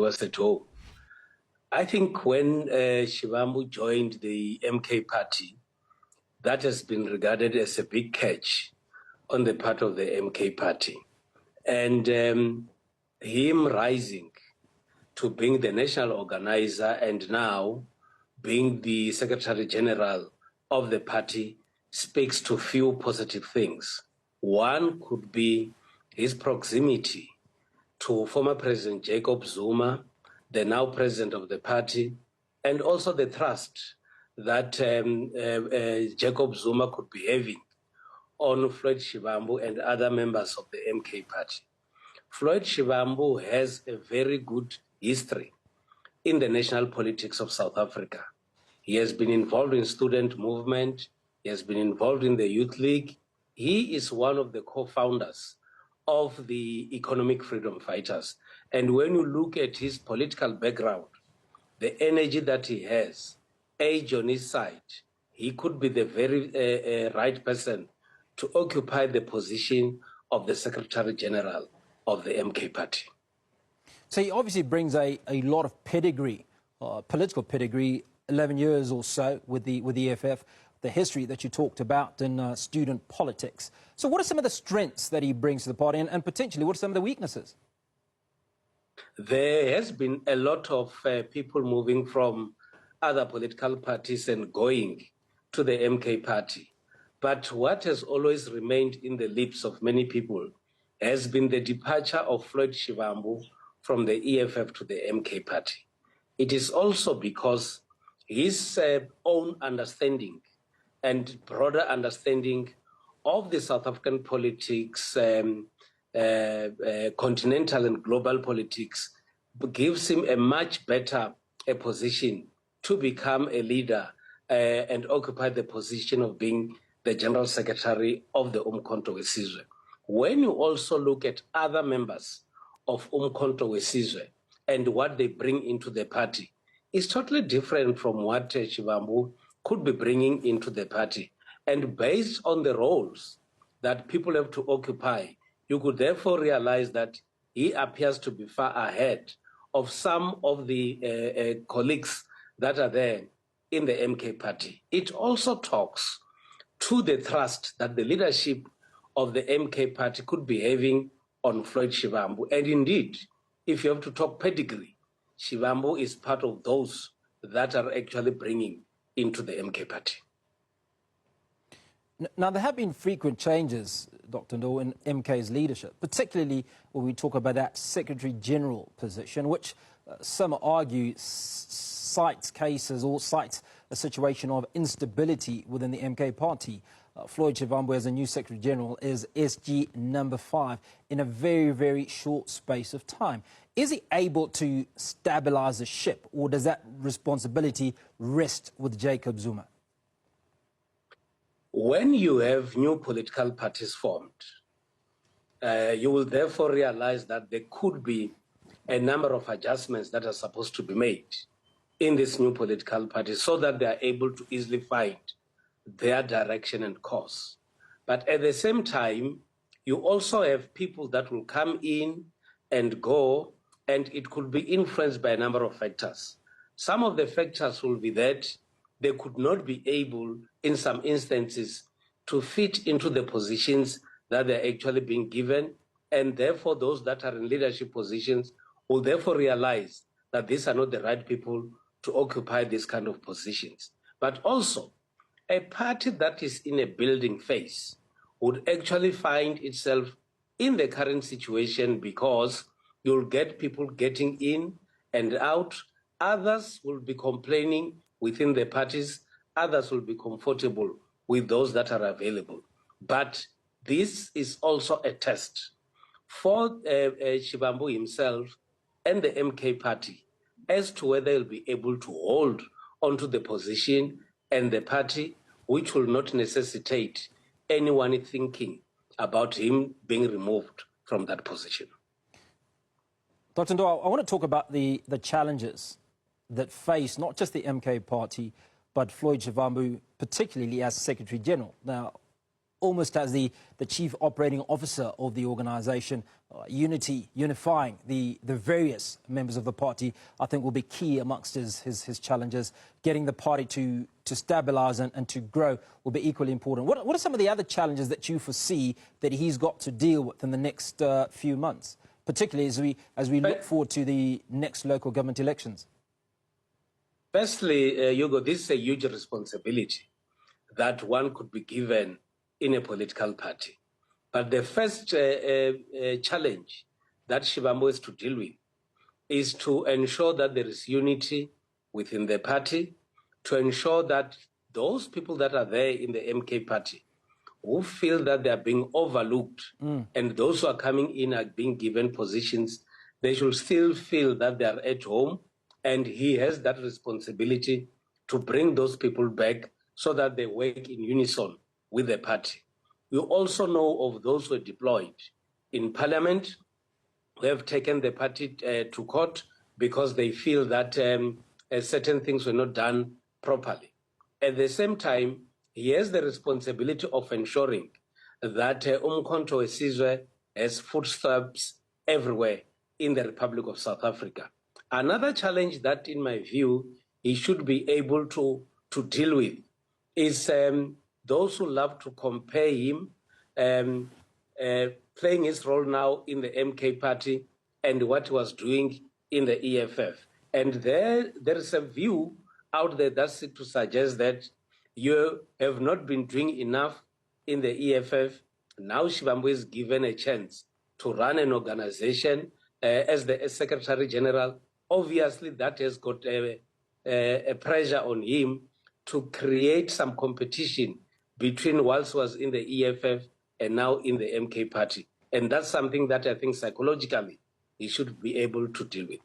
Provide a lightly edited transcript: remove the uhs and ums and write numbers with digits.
was at home. I think when Shivambu joined the MK party, that has been regarded as a big catch on the part of the MK party. And him rising to being the national organizer and now being the Secretary General of the party speaks to few positive things. One could be his proximity to former President Jacob Zuma, the now president of the party, and also the trust that Jacob Zuma could be having on Floyd Shivambu and other members of the MK party. Floyd Shivambu has a very good history in the national politics of South Africa. He has been involved in student movement. He has been involved in the Youth League. He is one of the co-founders of the Economic Freedom Fighters. And when you look at his political background, the energy that he has, age on his side, he could be the very right person to occupy the position of the Secretary General of the MK party. So he obviously brings a lot of pedigree, political pedigree, 11 years or so with the EFF, the history that you talked about in student politics. So what are some of the strengths that he brings to the party, and potentially what are some of the weaknesses? There has been a lot of people moving from other political parties and going to the MK party. But what has always remained in the lips of many people has been the departure of Floyd Shivambu from the EFF to the MK party. It is also because his own understanding and broader understanding of the South African politics, continental and global politics, gives him a much better position to become a leader and occupy the position of being the General Secretary of the Umkhonto weSizwe. When you also look at other members of Umkhonto weSizwe and what they bring into the party, it's totally different from what Shivambu could be bringing into the party. And based on the roles that people have to occupy, you could therefore realize that he appears to be far ahead of some of the colleagues that are there in the MK party. It also talks to the trust that the leadership of the MK party could be having on Floyd Shivambu. And indeed, if you have to talk pedigree, Shivambu is part of those that are actually bringing into the MK party. Now, there have been frequent changes, Dr. Ndor, in MK's leadership, particularly when we talk about that Secretary General position, which some argue cites cases or cites a situation of instability within the MK party. Floyd Shivambu, as a new Secretary General, is SG number 5 in a very, very short space of time. Is he able to stabilise the ship, or does that responsibility rest with Jacob Zuma? When you have new political parties formed, you will therefore realize that there could be a number of adjustments that are supposed to be made in this new political party so that they are able to easily find their direction and course. But at the same time, you also have people that will come in and go, and it could be influenced by a number of factors. Some of the factors will be that they could not be able, in some instances, to fit into the positions that they're actually being given, and therefore those that are in leadership positions will therefore realize that these are not the right people to occupy these kind of positions. But also, a party that is in a building phase would actually find itself in the current situation because you'll get people getting in and out. Others will be complaining within the parties. Others will be comfortable with those that are available. But this is also a test for Shivambu himself and the MK party as to whether he'll be able to hold onto the position and the party, which will not necessitate anyone thinking about him being removed from that position. Dr. Ndor, I want to talk about the challenges that face not just the MK party, but Floyd Shivambu, particularly as Secretary General. Now, almost as the chief operating officer of the organisation. Unifying the various members of the party, I think, will be key amongst his challenges. Getting the party to stabilise and to grow will be equally important. What are some of the other challenges that you foresee that he's got to deal with in the next few months, particularly as we look forward to the next local government elections? Firstly, Hugo, this is a huge responsibility that one could be given in a political party. But the first challenge that Shivambu is to deal with is to ensure that there is unity within the party, to ensure that those people that are there in the MK party who feel that they are being overlooked and those who are coming in are being given positions, they should still feel that they are at home, and he has that responsibility to bring those people back so that they work in unison with the party. We also know of those who are deployed in parliament who have taken the party to court because they feel that certain things were not done properly. At the same time, he has the responsibility of ensuring that Umkhonto weSizwe has footsteps everywhere in the Republic of South Africa. Another challenge that, in my view, he should be able to deal with is those who love to compare him playing his role now in the MK party and what he was doing in the EFF. And there is a view out there that's to suggest that you have not been doing enough in the EFF. Now Shivambu is given a chance to run an organization as the Secretary General. Obviously, that has got a pressure on him to create some competition between whilst was in the EFF and now in the MK party. And that's something that I think psychologically he should be able to deal with.